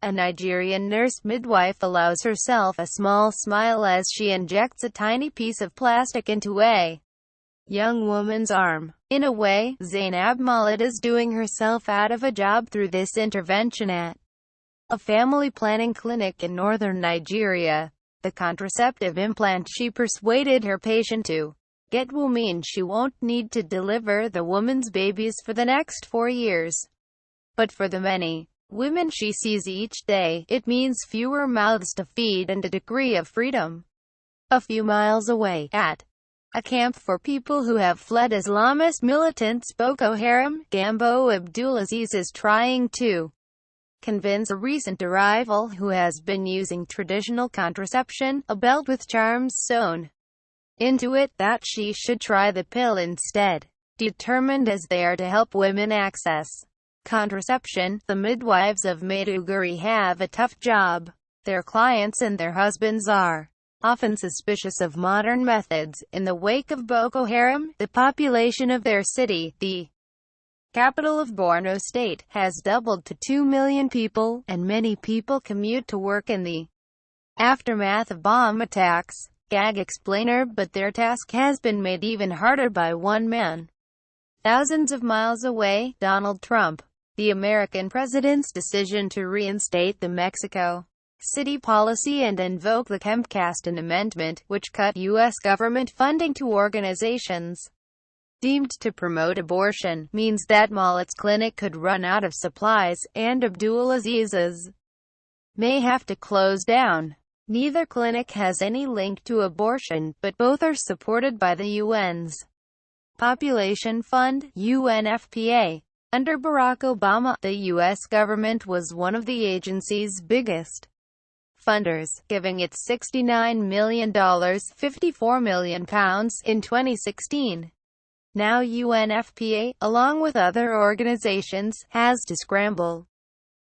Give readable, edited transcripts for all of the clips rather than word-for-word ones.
A Nigerian nurse midwife allows herself a small smile as she injects a tiny piece of plastic into a young woman's arm. In a way, Zainab Mallet is doing herself out of a job through this intervention at a family planning clinic in northern Nigeria. The contraceptive implant she persuaded her patient to get will mean she won't need to deliver the woman's babies for the next 4 years. But for the many women she sees each day, it means fewer mouths to feed and a degree of freedom. A few miles away, at a camp for people who have fled Islamist militants Boko Haram, Gambo Abdulaziz is trying to convince a recent arrival who has been using traditional contraception, a belt with charms sewn into it, that she should try the pill instead. Determined as they are to help women access contraception, the midwives of Maiduguri have a tough job. Their clients and their husbands are often suspicious of modern methods. In the wake of Boko Haram, the population of their city, the capital of Borno State, has doubled to 2 million people, and many people commute to work in the aftermath of bomb attacks. Gag explainer, but their task has been made even harder by one man thousands of miles away, Donald Trump. The American president's decision to reinstate the Mexico City policy and invoke the Kempcaston Amendment, which cut U.S. government funding to organizations deemed to promote abortion, means that Mallet's clinic could run out of supplies, and Abdulaziz's may have to close down. Neither clinic has any link to abortion, but both are supported by the UN's Population Fund, UNFPA. Under Barack Obama, the U.S. government was one of the agency's biggest funders, giving it $69 million, £54 million in 2016. Now UNFPA, along with other organizations, has to scramble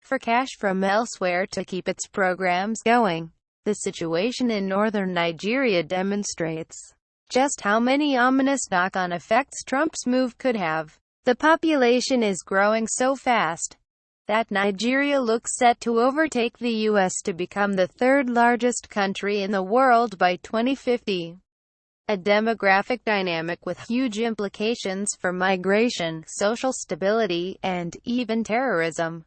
for cash from elsewhere to keep its programs going. The situation in northern Nigeria demonstrates just how many ominous knock-on effects Trump's move could have. The population is growing so fast that Nigeria looks set to overtake the U.S. to become the third largest country in the world by 2050. A demographic dynamic with huge implications for migration, social stability, and even terrorism.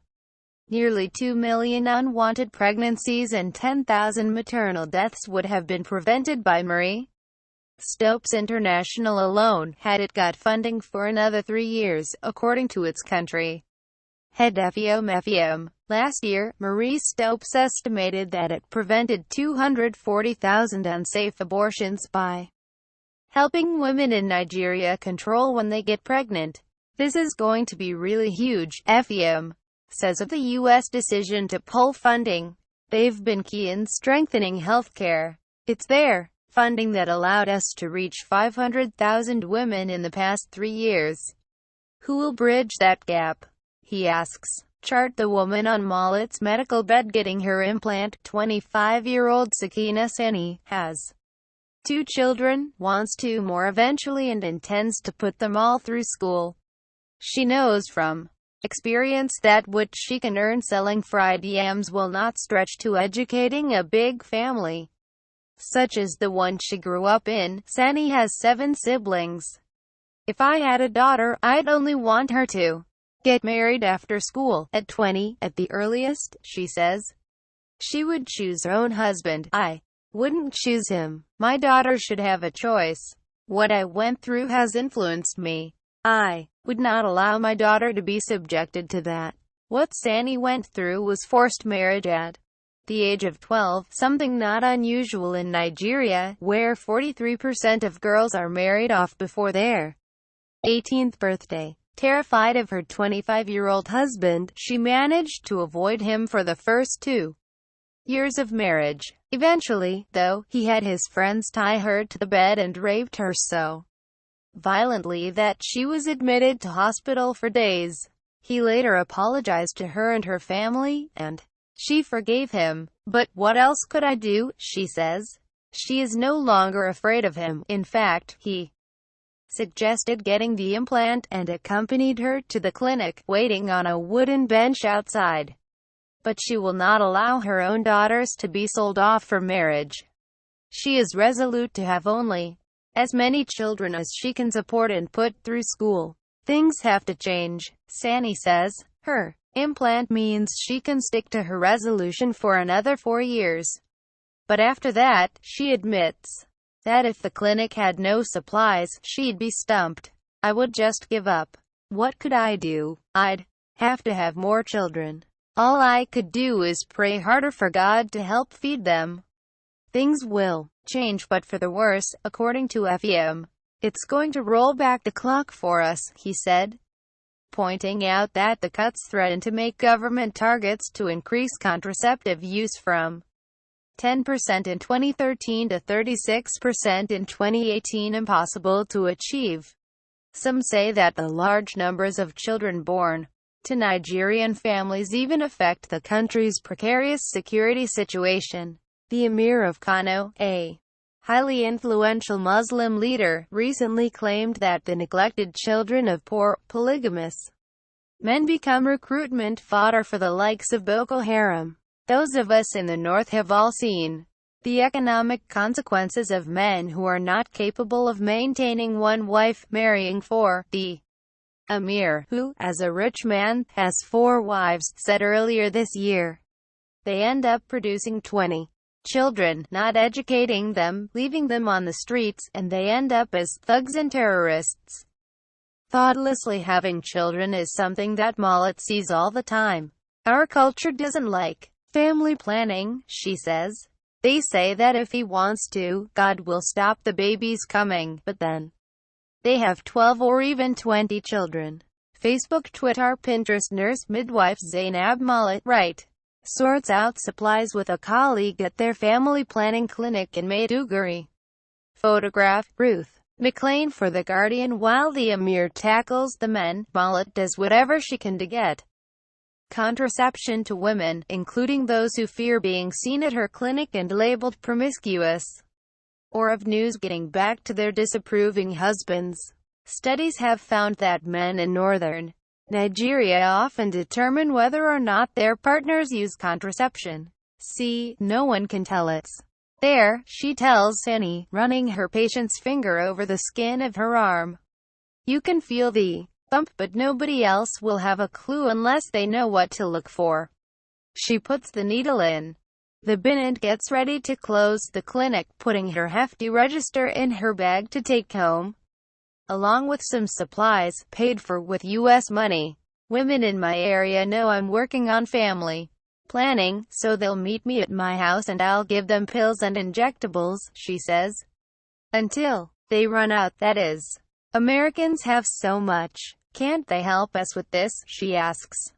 Nearly 2 million unwanted pregnancies and 10,000 maternal deaths would have been prevented by Marie Stopes International alone, had it got funding for another 3 years, according to its country head FEM. Last year, Marie Stopes estimated that it prevented 240,000 unsafe abortions by helping women in Nigeria control when they get pregnant. This is going to be really huge, FEM says of the U.S. decision to pull funding. They've been key in strengthening healthcare. It's their funding that allowed us to reach 500,000 women in the past 3 years. Who will bridge that gap? He asks. Chart the woman on Mallet's medical bed getting her implant. 25-year-old Sakina Sani has 2 children, wants 2 more eventually, and intends to put them all through school. She knows from experience that what she can earn selling fried yams will not stretch to educating a big family such as the one she grew up in. Sani has 7 siblings. If I had a daughter, I'd only want her to get married after school, at 20, at the earliest, she says. She would choose her own husband. I wouldn't choose him. My daughter should have a choice. What I went through has influenced me. I would not allow my daughter to be subjected to that. What Sani went through was forced marriage at the age of 12, something not unusual in Nigeria, where 43% of girls are married off before their 18th birthday. Terrified of her 25-year-old husband, she managed to avoid him for the first 2 years of marriage. Eventually, though, he had his friends tie her to the bed and raped her so violently that she was admitted to hospital for days. He later apologized to her and her family, and she forgave him. But what else could I do, she says. She is no longer afraid of him. In fact, he suggested getting the implant, and accompanied her to the clinic, waiting on a wooden bench outside. But she will not allow her own daughters to be sold off for marriage. She is resolute to have only as many children as she can support and put through school. Things have to change, Sani says. Her implant means she can stick to her resolution for another 4 years. But after that, she admits that if the clinic had no supplies, she'd be stumped. I would just give up. What could I do? I'd have to have more children. All I could do is pray harder for God to help feed them. Things will change, but for the worse, according to FEM. It's going to roll back the clock for us, he said, pointing out that the cuts threaten to make government targets to increase contraceptive use from 10% in 2013 to 36% in 2018 impossible to achieve. Some say that the large numbers of children born to Nigerian families even affect the country's precarious security situation. The Emir of Kano, a highly influential Muslim leader, recently claimed that the neglected children of poor, polygamous men become recruitment fodder for the likes of Boko Haram. Those of us in the north have all seen the economic consequences of men who are not capable of maintaining one wife marrying four, the Emir, who, as a rich man, has 4 wives, said earlier this year. They end up producing 20 children, not educating them, leaving them on the streets, and they end up as thugs and terrorists. Thoughtlessly having children is something that Mullet sees all the time. Our culture doesn't like family planning, she says. They say that if he wants to, God will stop the babies coming, but then they have 12 or even 20 children. Facebook, Twitter, Pinterest. Nurse midwife Zainab Mullet, right, sorts out supplies with a colleague at their family planning clinic in Maiduguri. Photograph, Ruth McLean for The Guardian. While the Emir tackles the men, Mullet does whatever she can to get contraception to women, including those who fear being seen at her clinic and labeled promiscuous, or of news getting back to their disapproving husbands. Studies have found that men in northern Nigeria often determine whether or not their partners use contraception. See, no one can tell it's there, she tells Sani, running her patient's finger over the skin of her arm. You can feel the bump, but nobody else will have a clue unless they know what to look for. She puts the needle in the bin and gets ready to close the clinic, putting her hefty register in her bag to take home, along with some supplies, paid for with U.S. money. Women in my area know I'm working on family planning, so they'll meet me at my house and I'll give them pills and injectables, she says. Until they run out, that is. Americans have so much. Can't they help us with this, she asks.